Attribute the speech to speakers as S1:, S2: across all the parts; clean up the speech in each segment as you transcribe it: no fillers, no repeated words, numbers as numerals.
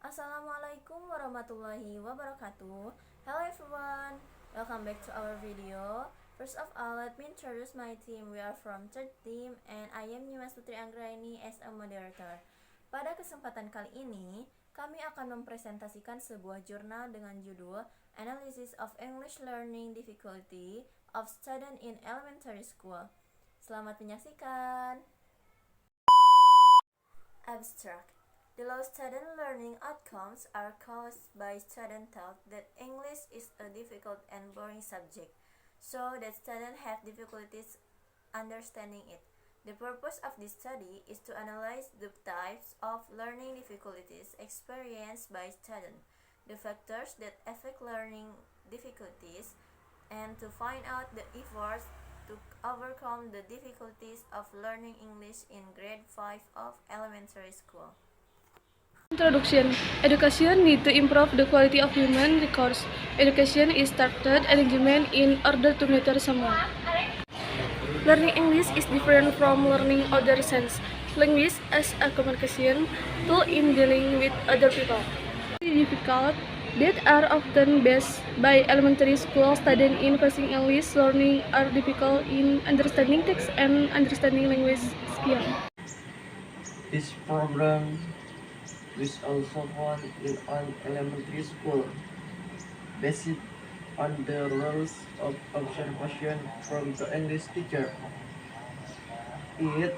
S1: Assalamualaikum warahmatullahi wabarakatuh. Hello everyone, welcome back to our video. First of all, let me introduce my team. We are from third team and I am Nimas Putri Anggraini as a moderator. Pada kesempatan kali ini, kami akan mempresentasikan sebuah jurnal dengan judul Analysis of English Learning Difficulty of Student in Elementary School. Selamat menyaksikan. Abstract. The low student learning outcomes are caused by student thought that English is a difficult and boring subject, so that students have difficulties understanding it. The purpose of this study is to analyze the types of learning difficulties experienced by students, the factors that affect learning difficulties, and to find out the efforts to overcome the difficulties of learning English in grade 5 of elementary school.
S2: Introduction. Education need to improve the quality of human resource. Education is structured arrangement in order to matter someone. Learning English is different from learning other sense. Language as a communication tool in dealing with other people. Difficult that are often based by elementary school students in facing English learning are difficult in understanding text and understanding language skill.
S3: This problem is also found in an elementary school, based on the rules of observation from the English teacher. It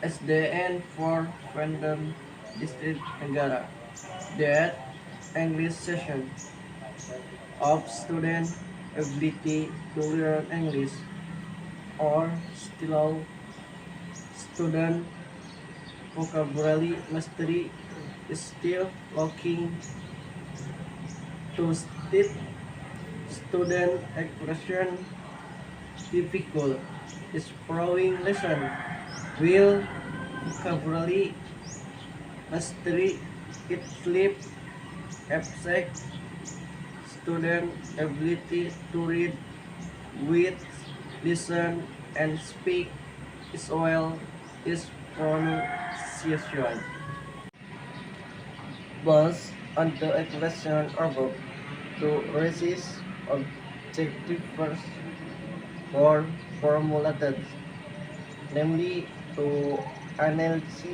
S3: is the end for Random District Negara that English session of student ability to learn English or still student vocabulary mastery is still looking to state student expression difficult. This following lesson will vocabulary mastery it flip abstract student ability to read, with, listen, and speak as well as pronunciation. Based on the expression above, to resist objective first or formulated, namely to analyze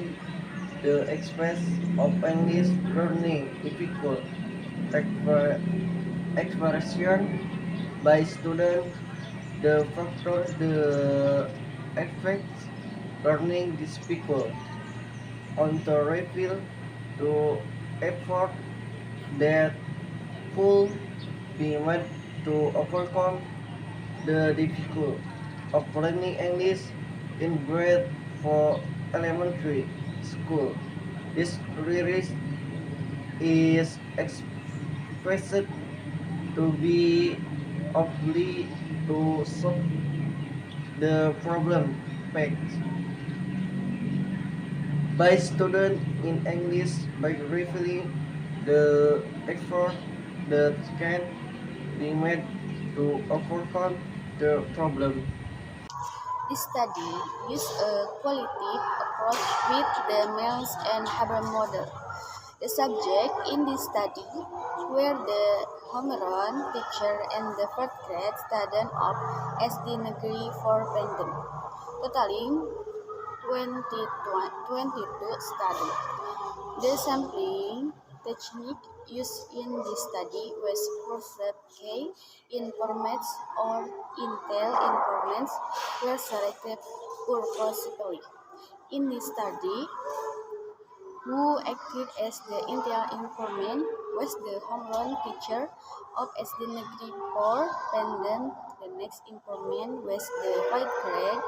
S3: the express of English learning difficult expression by student, the factor the affects learning difficult on the reveal to effort that could be made to overcome the difficulty of learning English in grade 4 elementary school. This risk is expressed to be obliged to solve the problem facts by students in English by revealing the effort that can be made to overcome the problem.
S4: This study used a qualitative approach with the Mills and Haber model. The subject in this study were the homeroom teacher and the fourth grade student of SD Negeri for Pendem, totaling 22 studies. The sampling technique used in this study was Forced K informats or Intel informants were selected purposefully. In this study, who acted as the Intel informant was the homeroom teacher of SD Negeri 4 Pendem. The next informant was the 5th grade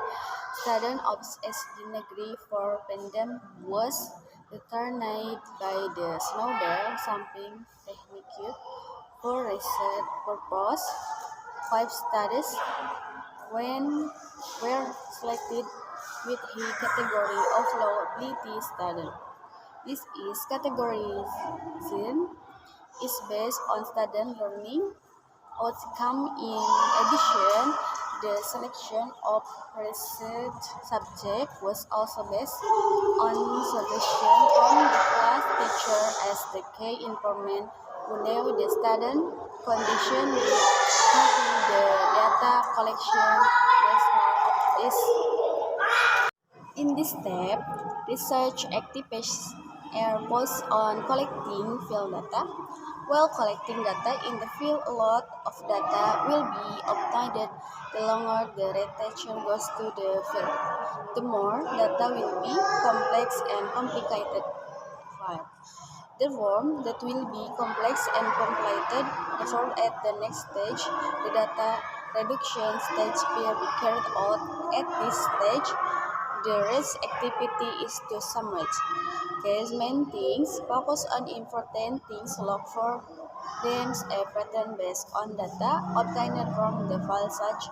S4: student of SD Negeri 4 Pendem was determined by the Snowball sampling technique for research purpose. 5 studies were selected with the category of low ability student. This is categorization is based on student learning outcome. In addition, The selection of research subject was also based on suggestion from the class teacher as the key informant who knew the student condition with helping the data collection result of this. In this step, research activities are focused on collecting field data. While collecting data in the field, a lot of data will be obtained the longer the researcher goes to the field. The more data will be complex and complicated. 5. The form that will be complex and complicated, therefore at the next stage, the data reduction stage will be carried out. At this stage, the rest activity is to summarize. Case main things focus on important things, look for them a pattern based on data obtained from the file such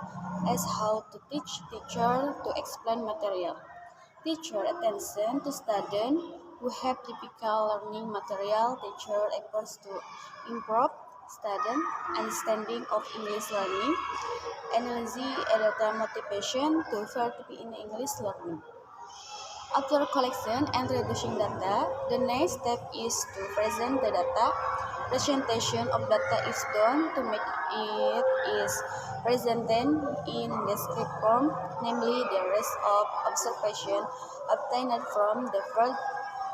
S4: as how to teach teacher to explain material. Teacher attention to students who have typical learning material. Teacher efforts to improve student understanding of English learning. Analysis editor motivation to effective in English learning. After collection and reducing data, the next step is to present the data. Presentation of data is done to make it is presented in descriptive form, namely the rest of observation obtained from the field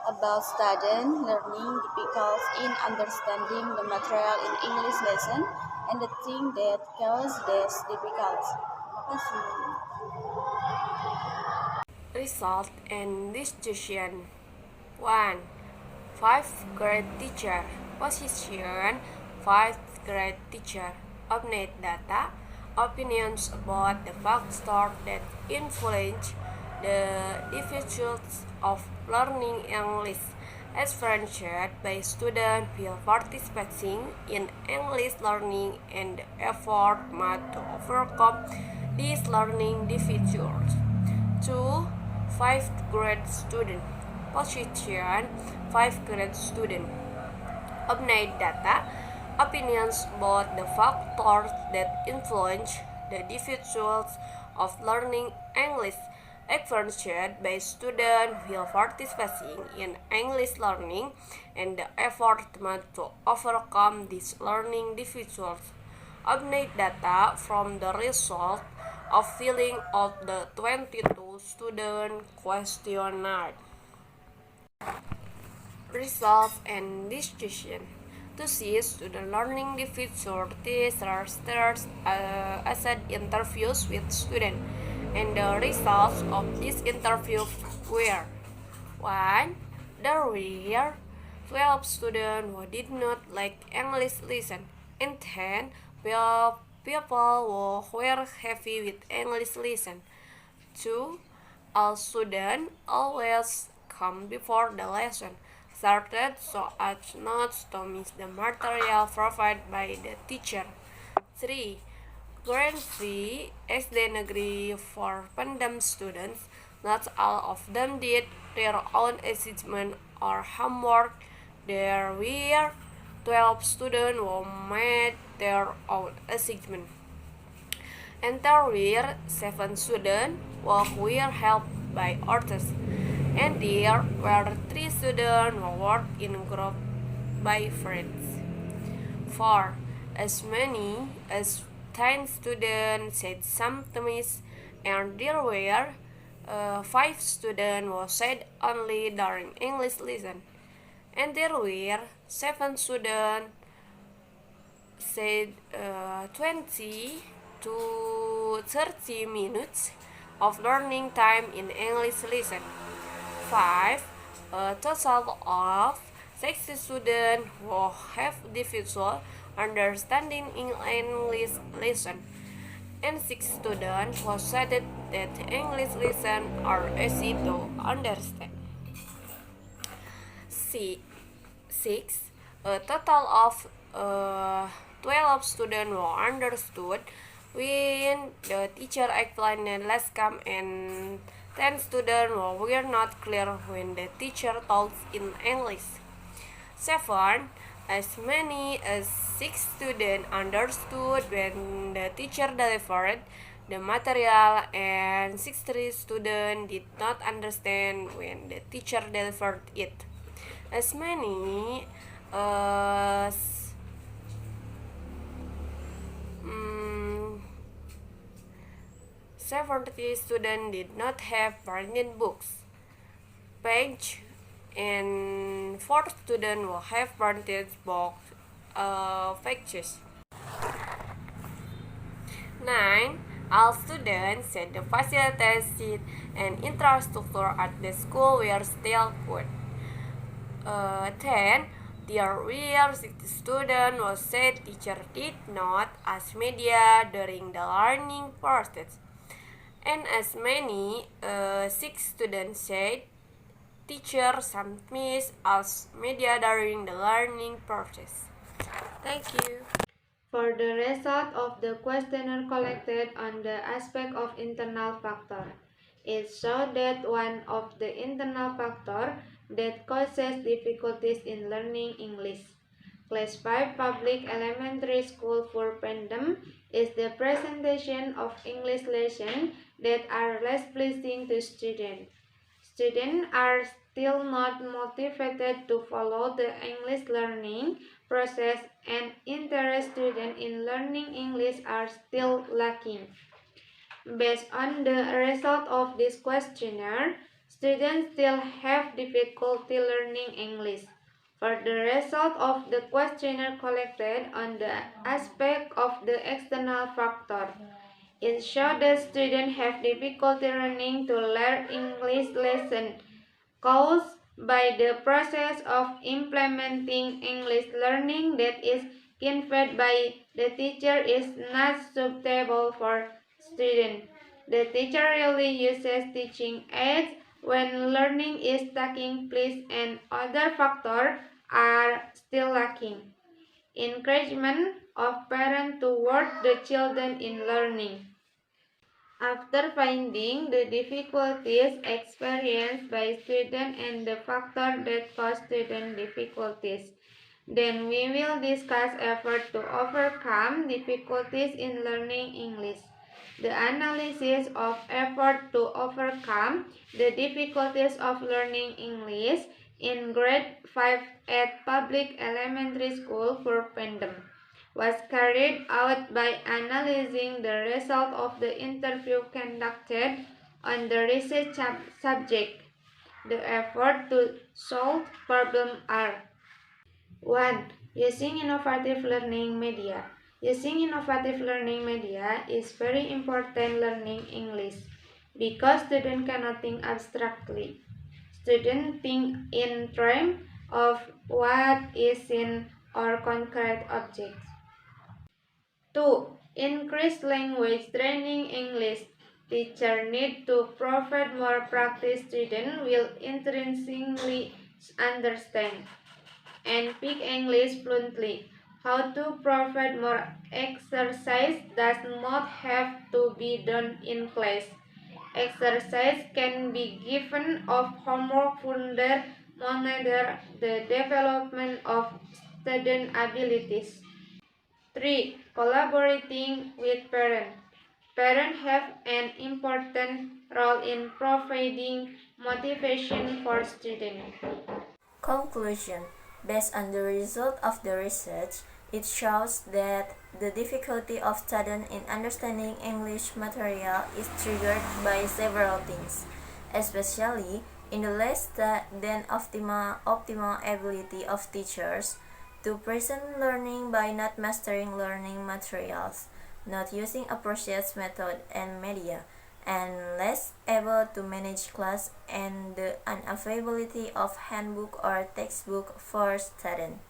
S4: about student learning difficulties in understanding the material in English lesson and the thing that cause these difficulties. Terima kasih.
S5: Result and distribution. 1. 5th grade teacher. Position 5th grade teacher. Update data. Opinions about the factors that influence the difficulties of learning English, experienced by students while participating in English learning and the effort made to overcome these learning difficulties. 2. 5th grade student. Position 5th grade student. Update data. Opinions about the factors that influence the difficulties of learning English, experienced by students while participating in English learning and the effort made to overcome these learning difficulties. Update data from the result of filling out the 22 student questionnaire. Results and distribution. To see student learning difficulties, researchers assessed interviews with students, and the results of this interview were: 1. There were 12 students who did not like English lesson, and 10 people who were happy with English lesson. 2. All students always come before the lesson started so as not to miss the material provided by the teacher. 3. Grade C SD Negeri for Pendam students. Not all of them did their own assessment or homework. There were 12 students who made their own assessment, and there were 7 students who were helped by others, and there were 3 students who worked in group by friends. 4. As many as 10 students said something, and there were 5 students who said only during English lesson, and there were 7 students said 20 to 30 minutes of learning time in English lesson. 5. A total of 60 students who have difficult understanding in English lesson, and 6 students who said that English lesson are easy to understand. 6. A total of 12 students who understood when the teacher explained the lesson, and 10 students who were not clear when the teacher talks in English. 7. As many as 6 students understood when the teacher delivered the material, and 63 students did not understand when the teacher delivered it. As many as 70 students did not have printed books, page, and 4 students will have printed box pages. 9. All students said the facilities and infrastructure at the school were still good. 10. There were 60 students who said teacher did not ask media during the learning process. And as many 6 students said teacher sometimes asked media during the learning process. Thank you.
S6: For the result of the questionnaire collected on the aspect of internal factor, it showed that one of the internal factors that causes difficulties in learning English. Class 5 Public Elementary School for Pandem is the presentation of English lessons that are less pleasing to students. Students are still not motivated to follow the English learning process, and interest students in learning English are still lacking. Based on the result of this questionnaire, students still have difficulty learning English. For the result of the questionnaire collected on the aspect of the external factor, it showed that students have difficulty learning to learn English lesson caused by the process of implementing English learning that is conveyed by the teacher is not suitable for students. The teacher really uses teaching aids when learning is taking place and other factors are still lacking. Encouragement of parents toward the children in learning. After finding the difficulties experienced by students and the factors that cause student difficulties, then we will discuss efforts to overcome difficulties in learning English. The analysis of effort to overcome the difficulties of learning English in grade 5 at Public Elementary School for Pandem was carried out by analyzing the result of the interview conducted on the research subject. The effort to solve problems are 1. Using innovative learning media. Using innovative learning media is very important learning English because students cannot think abstractly. Students think in terms of what is seen or concrete objects. 2. Increase language training English. Teachers need to provide more practice students will intrinsically understand and speak English fluently. How to provide more exercise does not have to be done in class. Exercise can be given of homework further monitor the development of student abilities. 3. Collaborating with parents. Parents have an important role in providing motivation for students.
S1: Conclusion. Based on the result of the research, it shows that the difficulty of students in understanding English material is triggered by several things, especially in the less than optimal ability of teachers to present learning by not mastering learning materials, not using appropriate method and media, and less able to manage class, and the unavailability of handbook or textbook for students.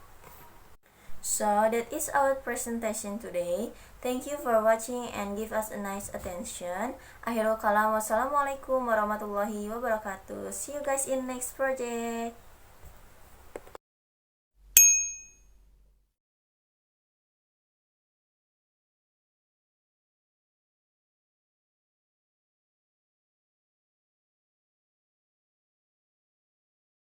S1: So that is our presentation today. Thank you for watching and give us a nice attention. Akhirul kalam, wassalamualaikum warahmatullahi wabarakatuh. See you guys in next project.